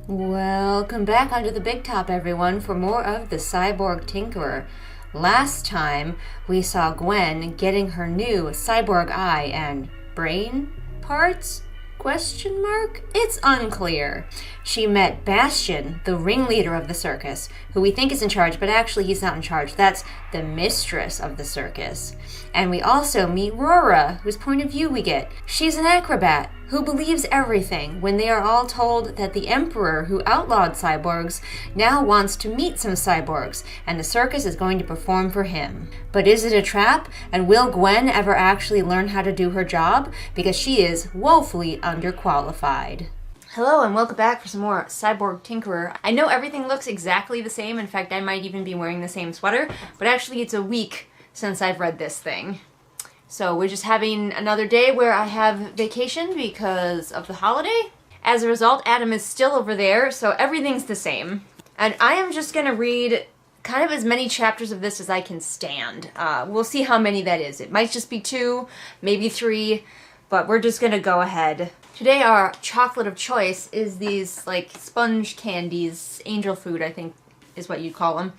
Welcome back onto the big top, everyone, for more of the Cyborg Tinkerer. Last time, we saw Gwen getting her new cyborg eye and brain parts? Question mark? It's unclear. She met Bastion, the ringleader of the circus, who we think is in charge, but actually he's not in charge. That's the mistress of the circus. And we also meet Rora, whose point of view we get. She's an acrobat who believes everything when they are all told that the emperor who outlawed cyborgs now wants to meet some cyborgs, and the circus is going to perform for him. But is it a trap? And will Gwen ever actually learn how to do her job? Because she is woefully underqualified. Hello and welcome back for some more Cyborg Tinkerer. I know everything looks exactly the same. In fact, I might even be wearing the same sweater, but actually it's a week since I've read this thing. So we're just having another day where I have vacation because of the holiday. As a result, Adam is still over there, so everything's the same. And I am just going to read kind of as many chapters of this as I can stand. We'll see how many that is. It might just be 2, maybe 3, but we're just going to go ahead. Today our chocolate of choice is these like sponge candies, angel food I think is what you'd call them,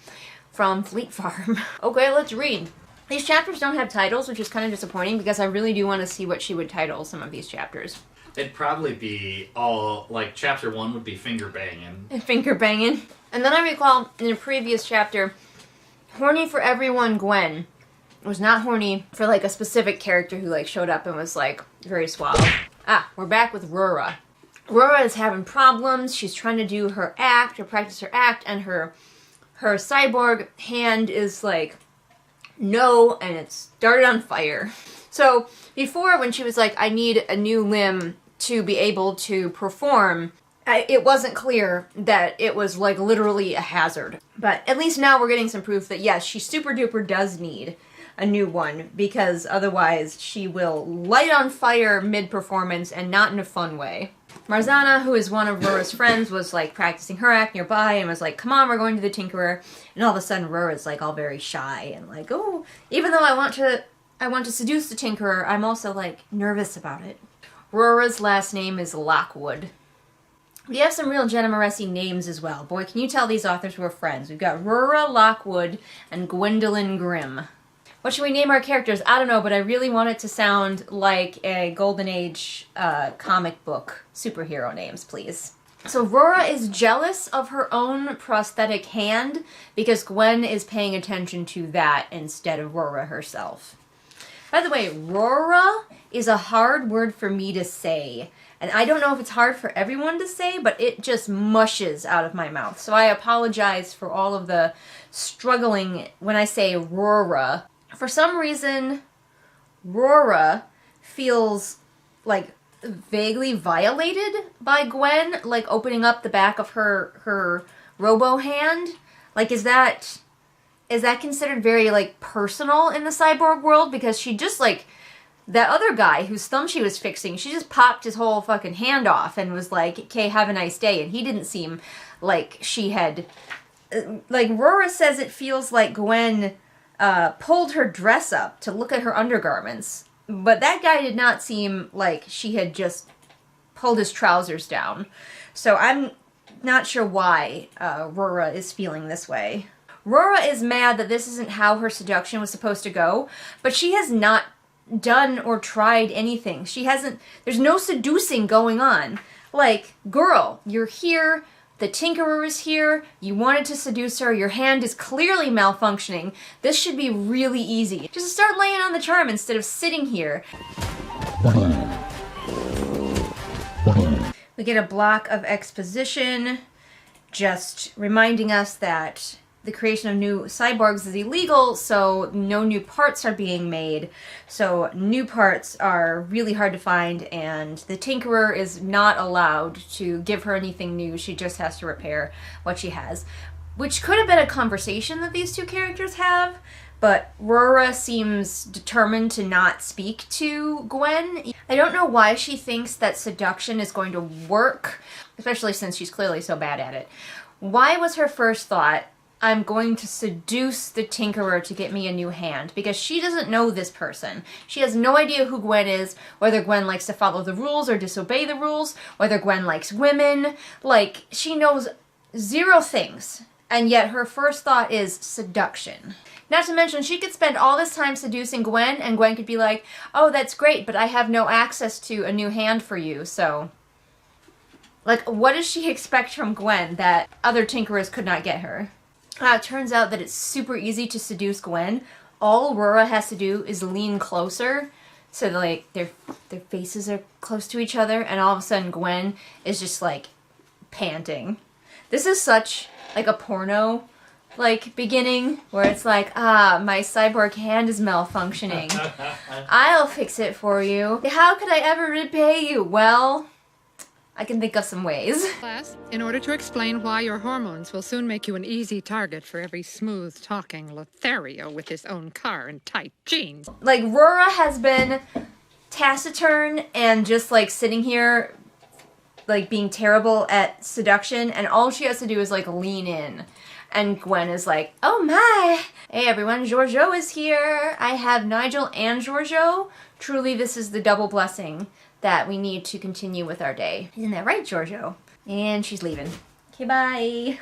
from Fleet Farm. Okay, let's read. These chapters don't have titles, which is kind of disappointing because I really do want to see what she would title some of these chapters. It'd probably be all, like, chapter 1 would be finger banging. Finger banging. And then I recall in a previous chapter, horny for everyone Gwen was not horny for, like, a specific character who, like, showed up and was, like, very suave. Ah, we're back with Rora. Rora is having problems. She's trying to do her act, or practice her act, and her cyborg hand is, like, no, and it started on fire. So before, when she was like, I need a new limb to be able to perform, it wasn't clear that it was like literally a hazard. But at least now we're getting some proof that yes, she super duper does need a new one, because otherwise she will light on fire mid-performance and not in a fun way. Marzana, who is one of Rora's friends, was like practicing her act nearby and was like, come on, we're going to the Tinkerer. And all of a sudden Rora's like all very shy and like, oh, even though I want to seduce the Tinkerer, I'm also like nervous about it. Rora's last name is Lockwood. We have some real Jenna Moreci names as well. Boy, can you tell these authors were friends. We've got Rora Lockwood and Gwendolyn Grimm. What should we name our characters? I don't know, but I really want it to sound like a Golden Age comic book superhero names, please. So Rora is jealous of her own prosthetic hand because Gwen is paying attention to that instead of Rora herself. By the way, Rora is a hard word for me to say. And I don't know if it's hard for everyone to say, but it just mushes out of my mouth. So I apologize for all of the struggling when I say Rora. For some reason, Rora feels like vaguely violated by Gwen, like opening up the back of her robo hand. Like, is that considered very like personal in the cyborg world? Because she just like, that other guy whose thumb she was fixing, she just popped his whole fucking hand off and was like, okay, have a nice day. And he didn't seem like she had, like Rora says it feels like Gwen pulled her dress up to look at her undergarments. But that guy did not seem like she had just pulled his trousers down. So I'm not sure why Rora is feeling this way. Rora is mad that this isn't how her seduction was supposed to go, but she has not done or tried anything. There's no seducing going on. Like, girl, you're here, the Tinkerer is here, you wanted to seduce her, your hand is clearly malfunctioning. This should be really easy. Just start laying on the charm instead of sitting here. We get a block of exposition, just reminding us that the creation of new cyborgs is illegal, so no new parts are being made. So new parts are really hard to find, and the Tinkerer is not allowed to give her anything new. She just has to repair what she has. Which could have been a conversation that these two characters have, but Rora seems determined to not speak to Gwen. I don't know why she thinks that seduction is going to work, especially since she's clearly so bad at it. Why was her first thought I'm going to seduce the Tinkerer to get me a new hand, because she doesn't know this person. She has no idea who Gwen is, whether Gwen likes to follow the rules or disobey the rules, whether Gwen likes women. Like, she knows 0 things, and yet her first thought is seduction. Not to mention, she could spend all this time seducing Gwen, and Gwen could be like, oh, that's great, but I have no access to a new hand for you, so... Like, what does she expect from Gwen that other Tinkerers could not get her? It turns out that it's super easy to seduce Gwen. All Aurora has to do is lean closer, so like their faces are close to each other, and all of a sudden Gwen is just like panting. This is such like a porno like beginning where it's like, my cyborg hand is malfunctioning. I'll fix it for you. How could I ever repay you? Well, I can think of some ways. Class, in order to explain why your hormones will soon make you an easy target for every smooth-talking Lothario with his own car and tight jeans. Like, Rora has been taciturn and just like sitting here like being terrible at seduction, and all she has to do is like lean in. And Gwen is like, oh my! Hey everyone, Giorgio is here! I have Nigel and Giorgio. Truly, this is the double blessing that we need to continue with our day. Isn't that right, Giorgio? And she's leaving. Okay, bye!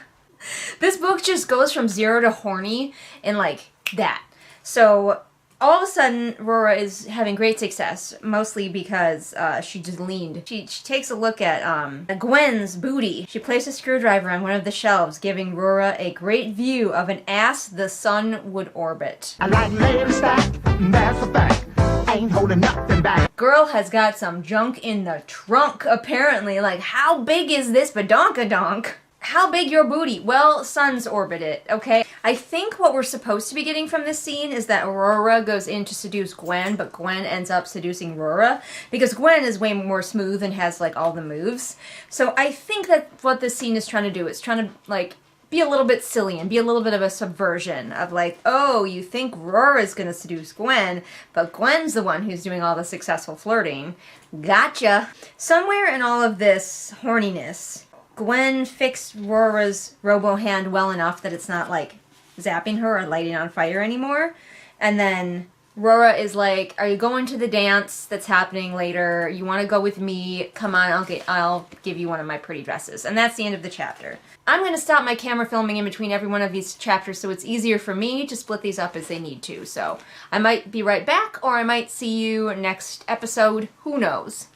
This book just goes from 0 to horny in like that. So, all of a sudden, Rora is having great success, mostly because she just leaned. She takes a look at Gwen's booty. She placed a screwdriver on one of the shelves, giving Rora a great view of an ass the sun would orbit. I like lady stack, that's a fact. Ain't holding nothing back. Girl has got some junk in the trunk, apparently. Like, how big is this badonkadonk? How big your booty? Well, suns orbit it, okay? I think what we're supposed to be getting from this scene is that Aurora goes in to seduce Gwen, but Gwen ends up seducing Rora, because Gwen is way more smooth and has, like, all the moves. So I think that what this scene is trying to do is trying to, like, be a little bit silly and be a little bit of a subversion of, like, oh, you think Rora's gonna seduce Gwen, but Gwen's the one who's doing all the successful flirting. Gotcha! Somewhere in all of this horniness, Gwen fixed Rora's robo-hand well enough that it's not, like, zapping her or lighting on fire anymore. And then Rora is like, are you going to the dance that's happening later? You want to go with me? Come on, I'll give you one of my pretty dresses. And that's the end of the chapter. I'm going to stop my camera filming in between every one of these chapters so it's easier for me to split these up as they need to. So I might be right back, or I might see you next episode. Who knows?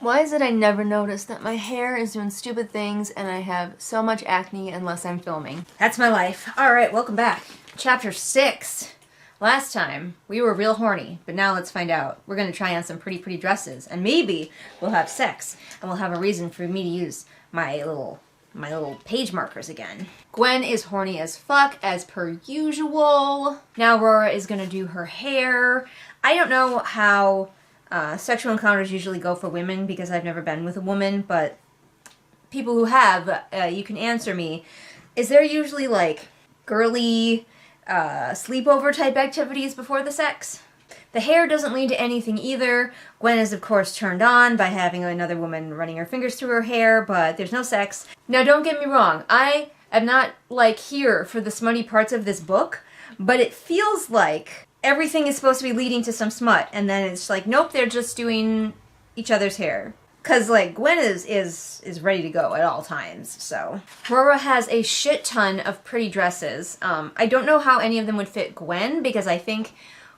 Why is it I never notice that my hair is doing stupid things and I have so much acne unless I'm filming? That's my life. Alright, welcome back. Chapter 6. Last time, we were real horny, but now let's find out. We're gonna try on some pretty dresses, and maybe we'll have sex, and we'll have a reason for me to use my little page markers again. Gwen is horny as fuck, as per usual. Now Rora is gonna do her hair. I don't know how sexual encounters usually go for women, because I've never been with a woman, but people who have, you can answer me. Is there usually, like, girly, sleepover type activities before the sex? The hair doesn't lead to anything either. Gwen is, of course, turned on by having another woman running her fingers through her hair, but there's no sex. Now, don't get me wrong. I am not, like, here for the smutty parts of this book, but it feels like everything is supposed to be leading to some smut, and then it's like, nope, they're just doing each other's hair. Cause, like, Gwen is ready to go at all times, so. Rora has a shit ton of pretty dresses. I don't know how any of them would fit Gwen, because I think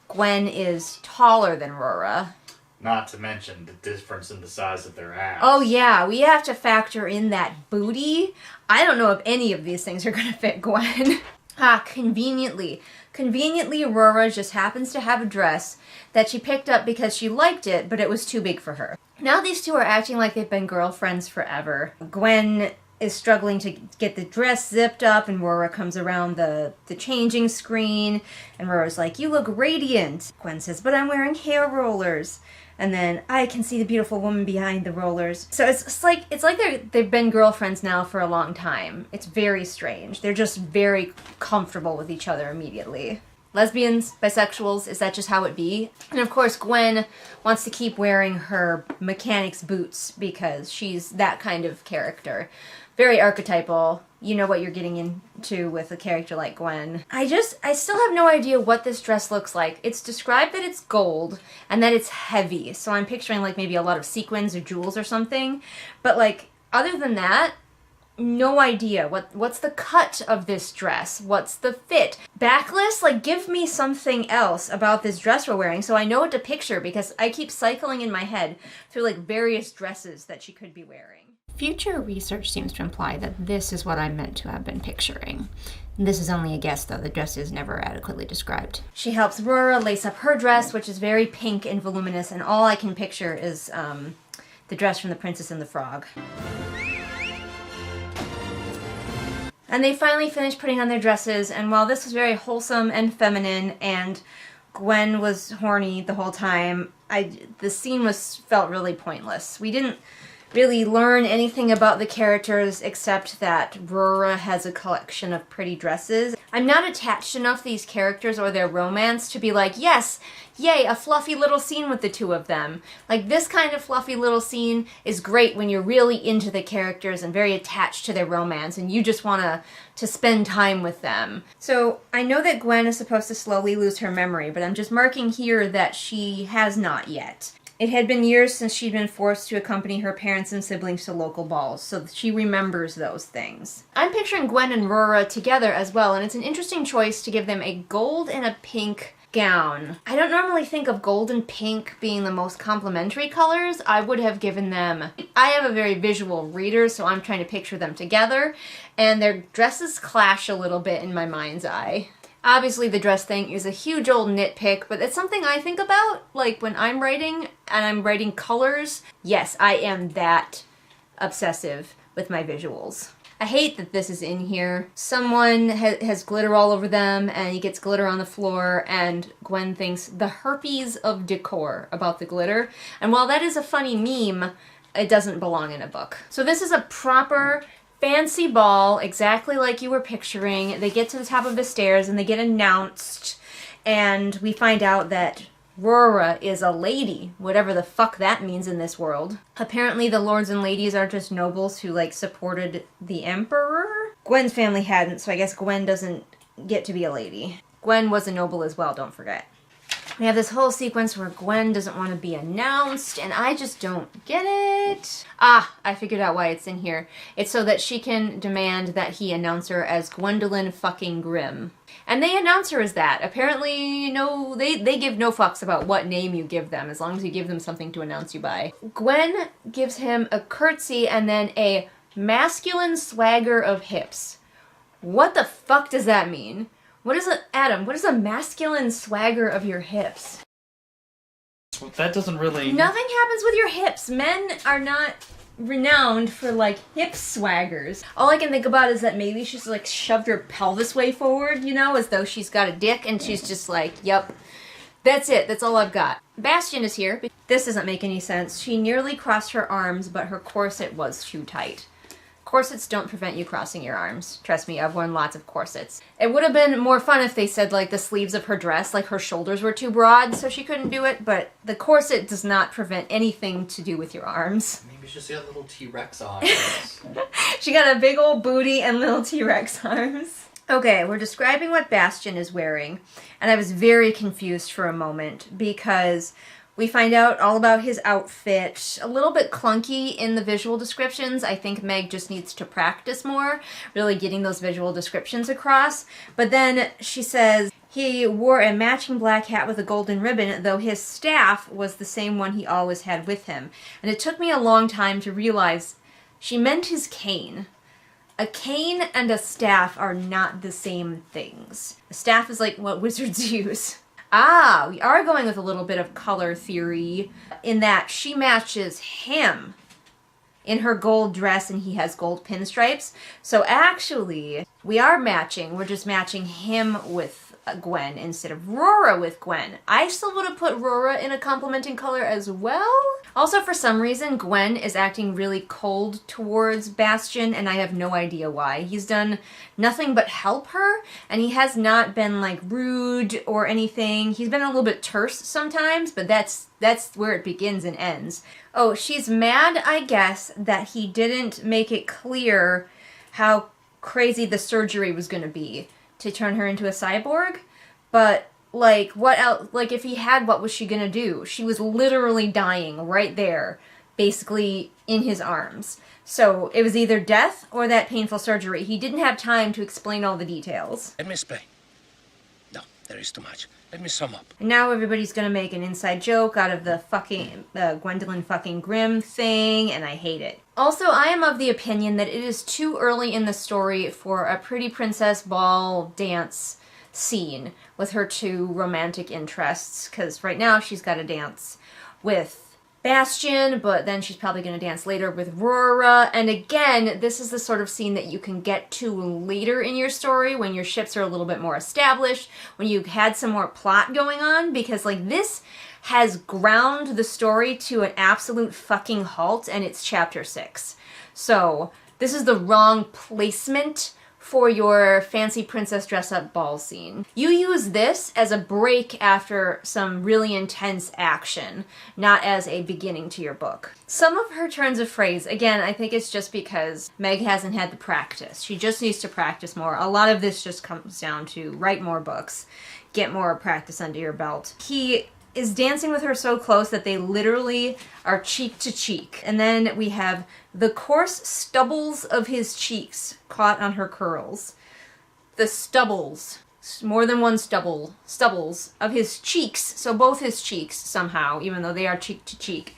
Gwen is taller than Rora. Not to mention the difference in the size of their ass. Oh yeah, we have to factor in that booty. I don't know if any of these things are gonna fit Gwen. Conveniently. Conveniently, Aurora just happens to have a dress that she picked up because she liked it, but it was too big for her. Now these two are acting like they've been girlfriends forever. Gwen is struggling to get the dress zipped up, and Aurora comes around the changing screen, and Aurora's like, you look radiant. Gwen says, but I'm wearing hair rollers. And then I can see the beautiful woman behind the rollers. So it's like they've been girlfriends now for a long time. It's very strange. They're just very comfortable with each other immediately. Lesbians, bisexuals, is that just how it be? And of course Gwen wants to keep wearing her mechanic's boots because she's that kind of character. very archetypal. You know what you're getting into with a character like Gwen. I still have no idea what this dress looks like. It's described that it's gold and that it's heavy, so I'm picturing like maybe a lot of sequins or jewels or something. But like, other than that, no idea. What's the cut of this dress? What's the fit? Backless? Like, give me something else about this dress we're wearing so I know what to picture, because I keep cycling in my head through like various dresses that she could be wearing. Future research seems to imply that this is what I'm meant to have been picturing. This is only a guess, though. The dress is never adequately described. She helps Aurora lace up her dress, which is very pink and voluminous, and all I can picture is the dress from The Princess and the Frog. And they finally finished putting on their dresses, and while this was very wholesome and feminine, and Gwen was horny the whole time, the scene felt really pointless. We didn't really learn anything about the characters except that Aurora has a collection of pretty dresses. I'm not attached enough to these characters or their romance to be like, yes, yay, a fluffy little scene with the two of them. Like, this kind of fluffy little scene is great when you're really into the characters and very attached to their romance and you just want to spend time with them. So I know that Gwen is supposed to slowly lose her memory, but I'm just marking here that she has not yet. It had been years since she'd been forced to accompany her parents and siblings to local balls, so she remembers those things. I'm picturing Gwen and Aurora together as well, and it's an interesting choice to give them a gold and a pink gown. I don't normally think of gold and pink being the most complementary colors. I would have given them... I have a very visual reader, so I'm trying to picture them together, and their dresses clash a little bit in my mind's eye. Obviously, the dress thing is a huge old nitpick, but it's something I think about, like, when I'm writing, and I'm writing colors. Yes, I am that obsessive with my visuals. I hate that this is in here. Someone has glitter all over them, and he gets glitter on the floor, and Gwen thinks the herpes of decor about the glitter. And while that is a funny meme, it doesn't belong in a book. So this is a proper... fancy ball, exactly like you were picturing. They get to the top of the stairs and they get announced, and we find out that Aurora is a lady, whatever the fuck that means in this world. Apparently the lords and ladies are just nobles who, like, supported the emperor? Gwen's family hadn't, so I guess Gwen doesn't get to be a lady. Gwen was a noble as well, don't forget. We have this whole sequence where Gwen doesn't want to be announced, and I just don't get it. Ah, I figured out why it's in here. It's so that she can demand that he announce her as Gwendolyn fucking Grimm. And they announce her as that. Apparently, no, they give no fucks about what name you give them, as long as you give them something to announce you by. Gwen gives him a curtsy and then a masculine swagger of hips. What the fuck does that mean? Adam, what is a masculine swagger of your hips? That doesn't really... Nothing happens with your hips. Men are not renowned for, like, hip swaggers. All I can think about is that maybe she's, like, shoved her pelvis way forward, you know, as though she's got a dick, and she's just like, yep, that's it, that's all I've got. Bastion is here. This doesn't make any sense. She nearly crossed her arms, but her corset was too tight. Corsets don't prevent you crossing your arms. Trust me, I've worn lots of corsets. It would have been more fun if they said, like, the sleeves of her dress, like, her shoulders were too broad, so she couldn't do it, but the corset does not prevent anything to do with your arms. Maybe she's got little T-Rex arms. She got a big old booty and little T-Rex arms. Okay, we're describing what Bastion is wearing, and I was very confused for a moment, because... we find out all about his outfit. A little bit clunky in the visual descriptions. I think Meg just needs to practice more, really getting those visual descriptions across. But then she says he wore a matching black hat with a golden ribbon, though his staff was the same one he always had with him. And it took me a long time to realize she meant his cane. A cane and a staff are not the same things. A staff is like what wizards use. Ah, we are going with a little bit of color theory in that she matches him in her gold dress and he has gold pinstripes. So actually, we are matching. We're just matching him with Gwen instead of Rora with Gwen. I still would have put Rora in a complementing color as well. Also, for some reason, Gwen is acting really cold towards Bastion, and I have no idea why. He's done nothing but help her, and he has not been, like, rude or anything. He's been a little bit terse sometimes, but that's where it begins and ends. Oh, she's mad, I guess, that he didn't make it clear how crazy the surgery was going to be to turn her into a cyborg, but like, what else? Like, if he had, what was she gonna do? She was literally dying right there, basically in his arms. So it was either death or that painful surgery. He didn't have time to explain all the details. Let me explain. No, there is too much. Let me sum up. And now everybody's gonna make an inside joke out of the fucking Gwendolyn fucking Grimm thing, and I hate it. Also, I am of the opinion that it is too early in the story for a pretty princess ball dance scene with her two romantic interests, because right now she's got to dance with Bastion, but then she's probably going to dance later with Rora, and again, this is the sort of scene that you can get to later in your story when your ships are a little bit more established, when you had some more plot going on, because like this has ground the story to an absolute fucking halt, and it's chapter 6. So this is the wrong placement for your fancy princess dress-up ball scene. You use this as a break after some really intense action, not as a beginning to your book. Some of her turns of phrase, again, I think it's just because Meg hasn't had the practice. She just needs to practice more. A lot of this just comes down to write more books, get more practice under your belt. He is dancing with her so close that they literally are cheek to cheek. And then we have the coarse stubbles of his cheeks caught on her curls. The stubbles, more than one stubbles of his cheeks, so both his cheeks somehow, even though they are cheek to cheek,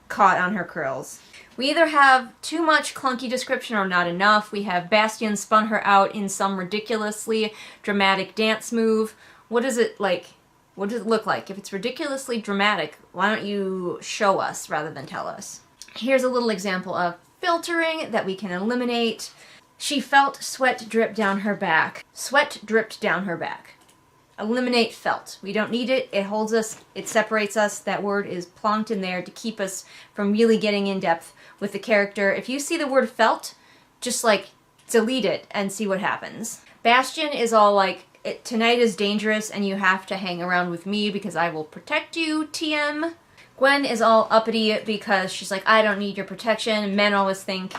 caught on her curls. We either have too much clunky description or not enough. We have Bastion spun her out in some ridiculously dramatic dance move. What is it like? What does it look like? If it's ridiculously dramatic, why don't you show us rather than tell us? Here's a little example of filtering that we can eliminate. She felt sweat drip down her back. Sweat dripped down her back. Eliminate felt. We don't need it. It holds us. It separates us. That word is plonked in there to keep us from really getting in depth with the character. If you see the word felt, just like delete it and see what happens. Bastion is all like, tonight is dangerous and you have to hang around with me because I will protect you, TM. Gwen is all uppity because she's like, I don't need your protection. Men always think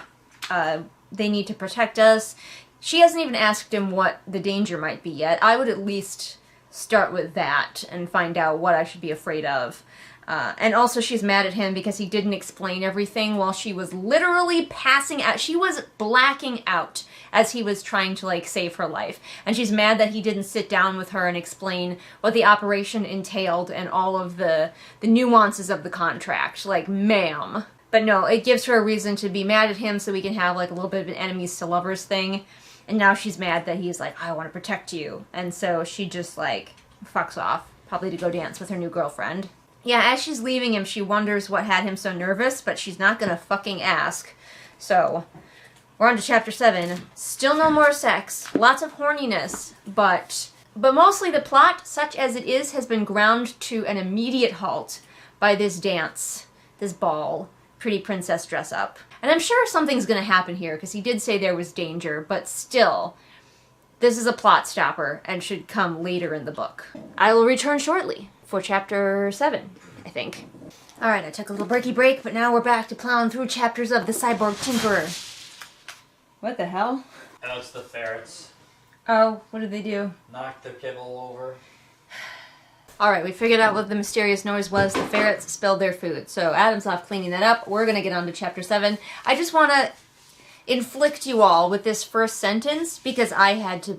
they need to protect us. She hasn't even asked him what the danger might be yet. I would at least start with that and find out what I should be afraid of. And also she's mad at him because he didn't explain everything while she was literally passing out. She was blacking out as he was trying to, like, save her life. And she's mad that he didn't sit down with her and explain what the operation entailed and all of the nuances of the contract. Like, ma'am. But no, it gives her a reason to be mad at him so we can have, like, a little bit of an enemies to lovers thing. And now she's mad that he's like, I want to protect you. And so she just, like, fucks off. Probably to go dance with her new girlfriend. Yeah, as she's leaving him, she wonders what had him so nervous, but she's not gonna fucking ask. So, we're on to chapter 7. Still no more sex. Lots of horniness, but mostly the plot, such as it is, has been ground to an immediate halt by this dance, this ball, pretty princess dress up. And I'm sure something's gonna happen here, because he did say there was danger, but still, this is a plot stopper and should come later in the book. I will return shortly for chapter 7, I think. Alright, I took a little breaky break, but now we're back to plowing through chapters of the Cyborg Tinkerer. What the hell? That was the ferrets. Oh, what did they do? Knocked the kibble over. Alright, we figured out what the mysterious noise was. The ferrets spilled their food. So Adam's off cleaning that up. We're gonna get on to chapter 7. I just want to inflict you all with this first sentence because I had to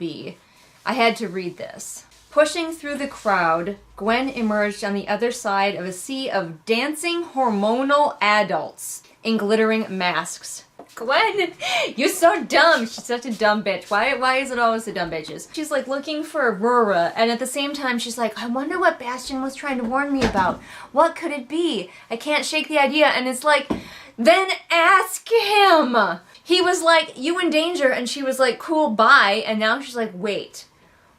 read this. Pushing through the crowd, Gwen emerged on the other side of a sea of dancing hormonal adults in glittering masks. Gwen, you're so dumb. She's such a dumb bitch. Why is it always the dumb bitches? She's like looking for Aurora, and at the same time she's like, I wonder what Bastion was trying to warn me about. What could it be? I can't shake the idea. And it's like, then ask him. He was like, you in danger, and she was like, cool, bye. And now she's like, wait,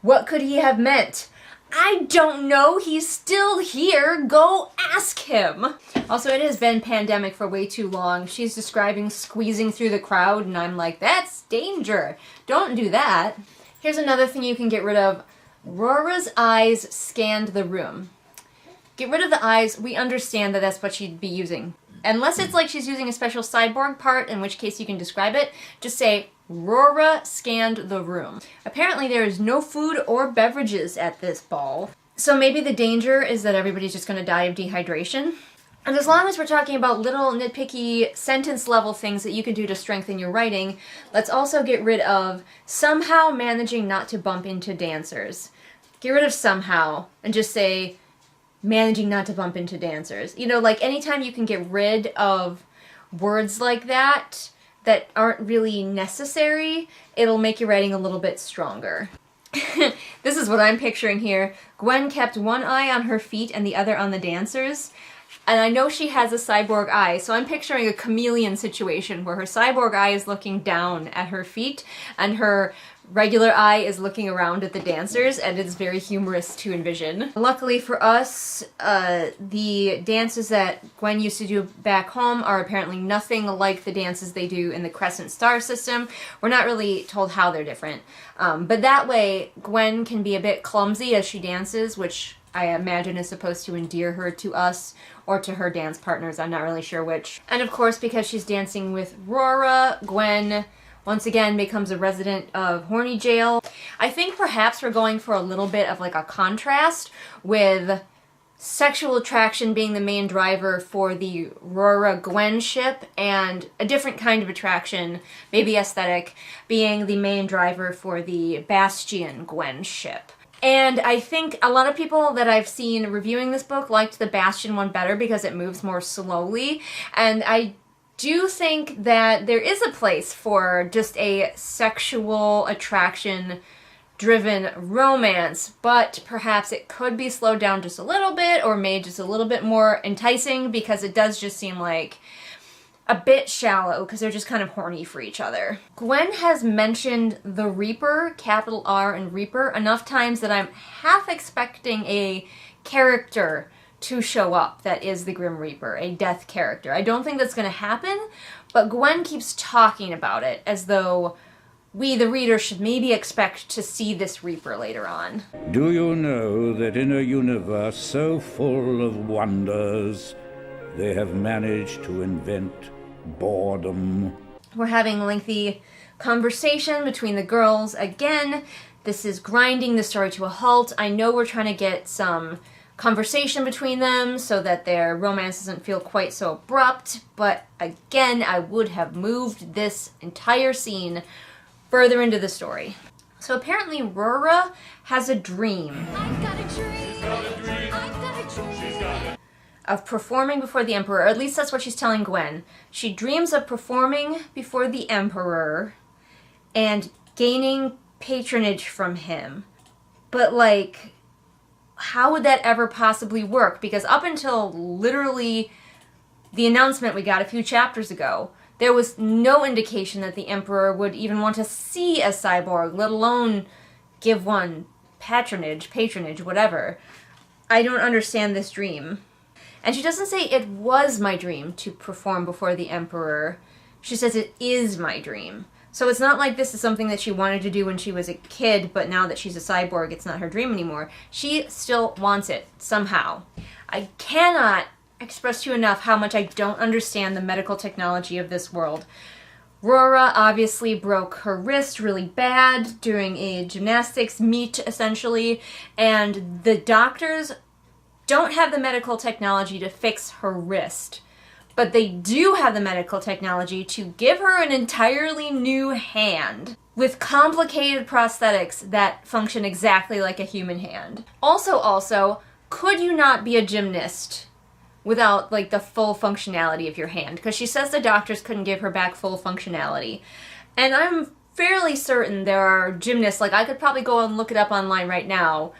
What could he have meant? I don't know. He's still here. Go ask him. Also, it has been pandemic for way too long. She's describing squeezing through the crowd, and I'm like, that's danger. Don't do that. Here's another thing you can get rid of. Rora's eyes scanned the room. Get rid of the eyes. We understand that that's what she'd be using. Unless it's like she's using a special cyborg part, in which case you can describe it. Just say, Rora scanned the room. Apparently there is no food or beverages at this ball. So maybe the danger is that everybody's just going to die of dehydration. And as long as we're talking about little nitpicky sentence level things that you can do to strengthen your writing, let's also get rid of somehow managing not to bump into dancers. Get rid of somehow and just say managing not to bump into dancers. You know, like anytime you can get rid of words like that aren't really necessary, it'll make your writing a little bit stronger. This is what I'm picturing here. Gwen kept one eye on her feet and the other on the dancers. And I know she has a cyborg eye, so I'm picturing a chameleon situation where her cyborg eye is looking down at her feet and her regular eye is looking around at the dancers, and it's very humorous to envision. Luckily for us, the dances that Gwen used to do back home are apparently nothing like the dances they do in the Crescent Star system. We're not really told how they're different. But that way, Gwen can be a bit clumsy as she dances, which I imagine is supposed to endear her to us or to her dance partners. I'm not really sure which. And of course, because she's dancing with Rora, Gwen once again becomes a resident of Horny Jail. I think perhaps we're going for a little bit of like a contrast with sexual attraction being the main driver for the Rora-Gwen ship and a different kind of attraction, maybe aesthetic, being the main driver for the Bastion-Gwen ship. And I think a lot of people that I've seen reviewing this book liked the Bastion one better because it moves more slowly, and I do think that there is a place for just a sexual attraction driven romance, but perhaps it could be slowed down just a little bit or made just a little bit more enticing, because it does just seem like a bit shallow because they're just kind of horny for each other. Gwen has mentioned the Reaper, capital R and Reaper, enough times that I'm half expecting a character to show up that is the Grim Reaper, a death character. I don't think that's going to happen, but Gwen keeps talking about it as though we, the reader, should maybe expect to see this Reaper later on. Do you know that in a universe so full of wonders, they have managed to invent boredom? We're having a lengthy conversation between the girls. Again, this is grinding the story to a halt. I know we're trying to get some conversation between them so that their romance doesn't feel quite so abrupt, but again, I would have moved this entire scene further into the story. So apparently Rora has a dream. I've got a dream. I've got a dream. Of performing before the Emperor, or at least that's what she's telling Gwen. She dreams of performing before the Emperor and gaining patronage from him. But like, how would that ever possibly work? Because up until literally the announcement we got a few chapters ago, there was no indication that the Emperor would even want to see a cyborg, let alone give one patronage, whatever. I don't understand this dream. And she doesn't say it was my dream to perform before the Emperor. She says it is my dream. So it's not like this is something that she wanted to do when she was a kid, but now that she's a cyborg, it's not her dream anymore. She still wants it, somehow. I cannot express to you enough how much I don't understand the medical technology of this world. Rora obviously broke her wrist really bad during a gymnastics meet, essentially, and the doctors don't have the medical technology to fix her wrist. But they do have the medical technology to give her an entirely new hand with complicated prosthetics that function exactly like a human hand. Also, could you not be a gymnast without like the full functionality of your hand? Because she says the doctors couldn't give her back full functionality. And I'm fairly certain there are gymnasts, like I could probably go and look it up online right now,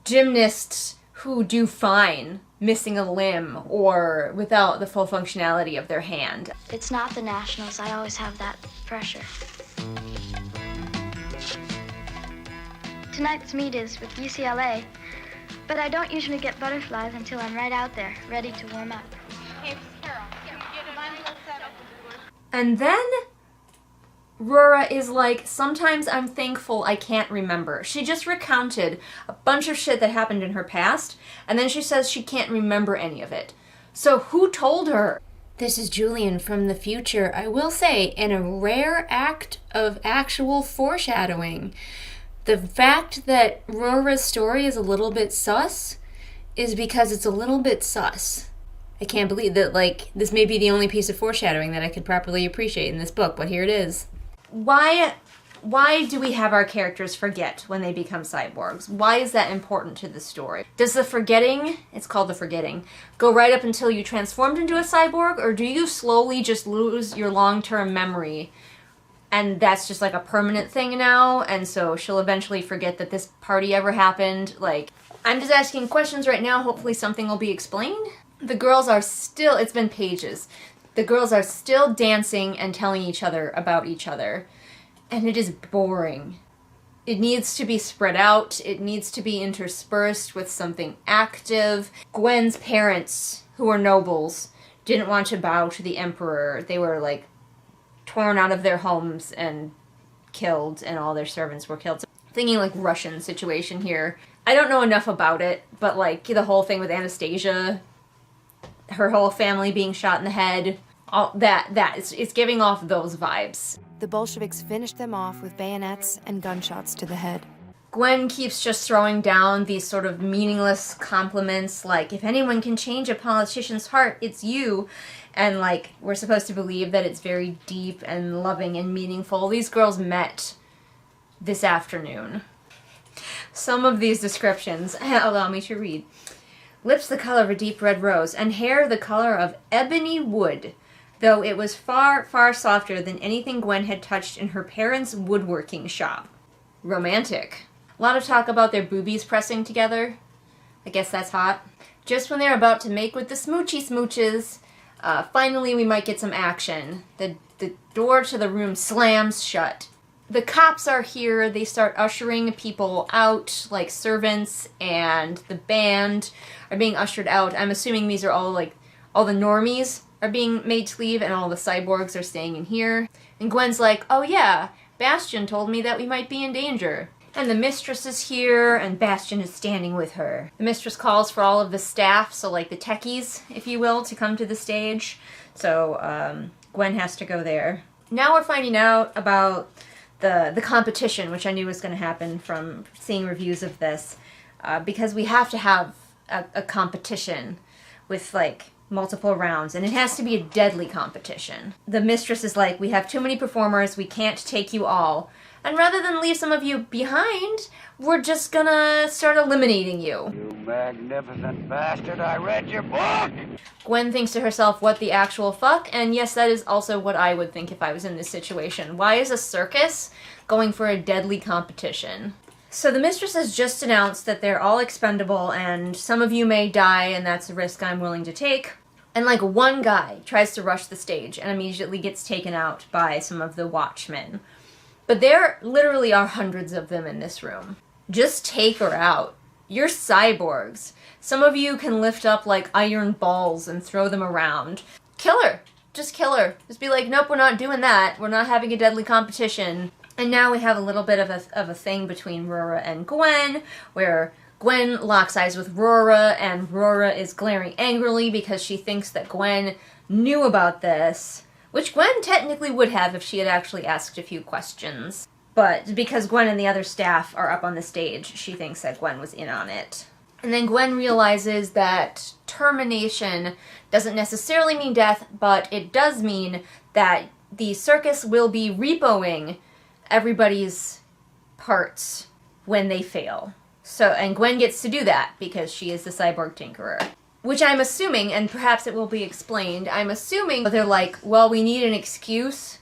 gymnasts who do fine missing a limb or without the full functionality of their hand. It's not the Nationals. I always have that pressure. Tonight's meet is with UCLA, but I don't usually get butterflies until I'm right out there, ready to warm up. And then Rora is like, sometimes I'm thankful I can't remember. She just recounted a bunch of shit that happened in her past, and then she says she can't remember any of it. So who told her? This is Julian from the future. I will say, in a rare act of actual foreshadowing, the fact that Rora's story is a little bit sus is because it's a little bit sus. I can't believe that, like, this may be the only piece of foreshadowing that I could properly appreciate in this book, but here it is. Why do we have our characters forget when they become cyborgs? Why is that important to the story? Does the forgetting, it's called the forgetting, go right up until you transformed into a cyborg, or do you slowly just lose your long-term memory and that's just like a permanent thing now, and so she'll eventually forget that this party ever happened? Like, I'm just asking questions right now, hopefully something will be explained. The girls are still, it's been pages, the girls are still dancing and telling each other about each other. And it is boring. It needs to be spread out. It needs to be interspersed with something active. Gwen's parents, who are nobles, didn't want to bow to the emperor. They were, like, torn out of their homes and killed, and all their servants were killed. So, thinking, like, Russian situation here. I don't know enough about it, but, like, the whole thing with Anastasia, her whole family being shot in the head, all it's giving off those vibes. The Bolsheviks finished them off with bayonets and gunshots to the head. Gwen keeps just throwing down these sort of meaningless compliments, like, if anyone can change a politician's heart, it's you. And, like, we're supposed to believe that it's very deep and loving and meaningful. These girls met this afternoon. Some of these descriptions allow me to read. Lips the color of a deep red rose, and hair the color of ebony wood, though it was far, far softer than anything Gwen had touched in her parents' woodworking shop. Romantic. A lot of talk about their boobies pressing together. I guess that's hot. Just when they're about to make with the smoochy smooches, finally we might get some action. The door to the room slams shut. The cops are here. They start ushering people out, like servants, and the band are being ushered out. I'm assuming these are all, like, all the normies are being made to leave, and all the cyborgs are staying in here. And Gwen's like, oh yeah, Bastion told me that we might be in danger. And the mistress is here, and Bastion is standing with her. The mistress calls for all of the staff, so like the techies, if you will, to come to the stage. So Gwen has to go there. Now we're finding out about the competition, which I knew was going to happen from seeing reviews of this, because we have to have a competition with, like, multiple rounds, and it has to be a deadly competition. The mistress is like, we have too many performers, we can't take you all, and rather than leave some of you behind, we're just gonna start eliminating you. You magnificent bastard, I read your book! Gwen thinks to herself, what the actual fuck? And yes, that is also what I would think if I was in this situation. Why is a circus going for a deadly competition? So the mistress has just announced that they're all expendable and some of you may die, and that's a risk I'm willing to take. And, like, one guy tries to rush the stage and immediately gets taken out by some of the watchmen. But there literally are hundreds of them in this room. Just take her out. You're cyborgs. Some of you can lift up, like, iron balls and throw them around. Kill her. Just kill her. Just be like, nope, we're not doing that. We're not having a deadly competition. And now we have a little bit of a thing between Rora and Gwen, where Gwen locks eyes with Rora, and Rora is glaring angrily because she thinks that Gwen knew about this, which Gwen technically would have if she had actually asked a few questions. But because Gwen and the other staff are up on the stage, she thinks that Gwen was in on it. And then Gwen realizes that termination doesn't necessarily mean death, but it does mean that the circus will be repoing everybody's parts when they fail. So, and Gwen gets to do that because she is the cyborg tinkerer. Which I'm assuming, and perhaps it will be explained, I'm assuming they're like, well, we need an excuse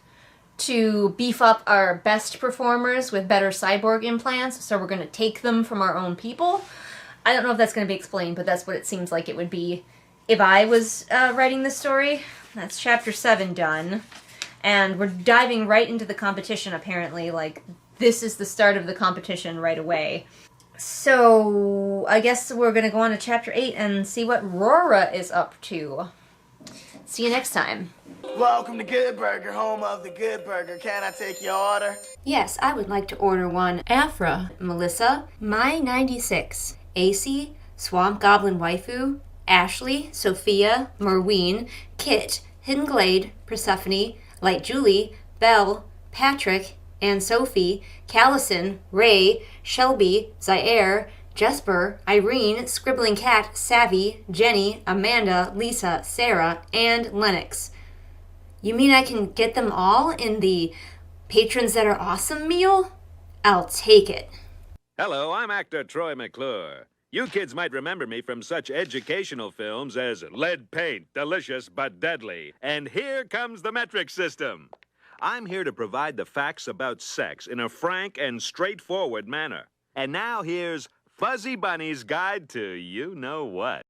to beef up our best performers with better cyborg implants, so we're going to take them from our own people. I don't know if that's going to be explained, but that's what it seems like it would be if I was writing this story. That's chapter 7 done. And we're diving right into the competition, apparently. Like, this is the start of the competition right away. So I guess we're going to go on to Chapter 8 and see what Rora is up to. See you next time. Welcome to Good Burger, home of the Good Burger. Can I take your order? Yes, I would like to order one. Afra, Melissa, My 96, AC, Swamp Goblin Waifu, Ashley, Sophia, Merween, Kit, Hidden Glade, Persephone, Light Julie, Belle, Patrick, Anne Sophie, Callison, Ray, Shelby, Zaire, Jesper, Irene, Scribbling Cat, Savvy, Jenny, Amanda, Lisa, Sarah, and Lennox. You mean I can get them all in the Patrons That Are Awesome meal? I'll take it. Hello, I'm actor Troy McClure. You kids might remember me from such educational films as Lead Paint, Delicious but Deadly, and Here Comes the Metric System. I'm here to provide the facts about sex in a frank and straightforward manner. And now here's Fuzzy Bunny's Guide to You-Know-What.